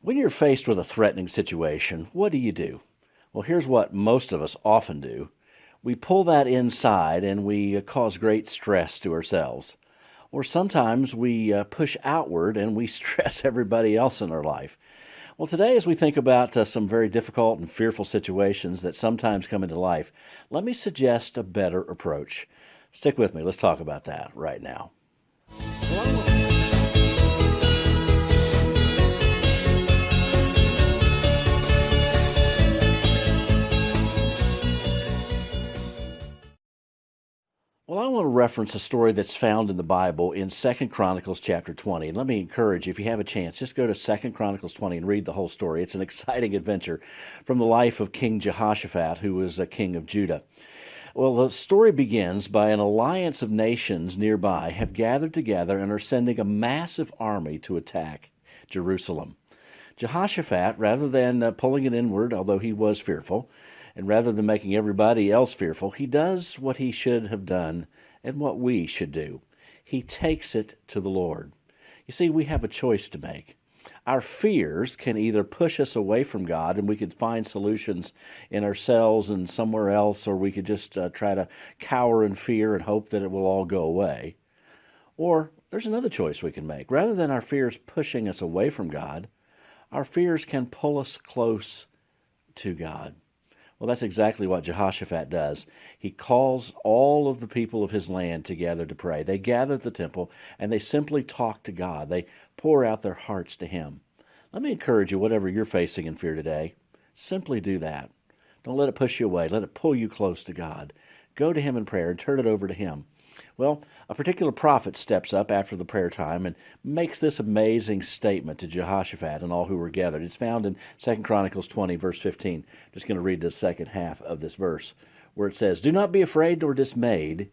When you're faced with a threatening situation, what do you do? Well, here's what most of us often do. We pull that inside and we cause great stress to ourselves. Or sometimes we push outward and we stress everybody else in our life. Well, today, as we think about some very difficult and fearful situations that sometimes come into life, let me suggest a better approach. Stick with me. Let's talk about that right now. Well, I want to reference a story that's found in the Bible in 2 Chronicles chapter 20. And let me encourage you, if you have a chance, just go to 2 Chronicles 20 and read the whole story. It's an exciting adventure from the life of King Jehoshaphat, who was a king of Judah. Well, the story begins by an alliance of nations nearby have gathered together and are sending a massive army to attack Jerusalem. Jehoshaphat, rather than pulling it inward, although he was fearful, and rather than making everybody else fearful, he does what he should have done and what we should do. He takes it to the Lord. You see, we have a choice to make. Our fears can either push us away from God and we could find solutions in ourselves and somewhere else, or we could just try to cower in fear and hope that it will all go away. Or there's another choice we can make. Rather than our fears pushing us away from God, our fears can pull us close to God. Well, that's exactly what Jehoshaphat does. He calls all of the people of his land together to pray. They gather at the temple, and they simply talk to God. They pour out their hearts to Him. Let me encourage you, whatever you're facing in fear today, simply do that. Don't let it push you away. Let it pull you close to God. Go to Him in prayer and turn it over to Him. Well, a particular prophet steps up after the prayer time and makes this amazing statement to Jehoshaphat and all who were gathered. It's found in 2 Chronicles 20, verse 15. I'm just going to read the second half of this verse, where it says, "Do not be afraid nor dismayed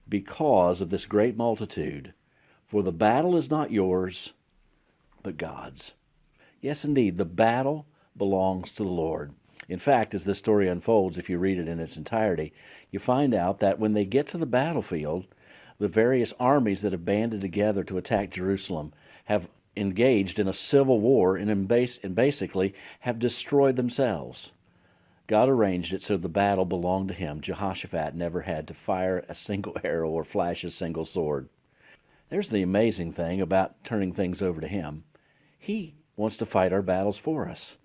because of this great multitude, for the battle is not yours, but God's." Yes, indeed, the battle belongs to the Lord. In fact, as this story unfolds, if you read it in its entirety, you find out that when they get to the battlefield, the various armies that have banded together to attack Jerusalem have engaged in a civil war and basically have destroyed themselves. God arranged it so the battle belonged to him. Jehoshaphat never had to fire a single arrow or flash a single sword. There's the amazing thing about turning things over to him. He wants to fight our battles for us.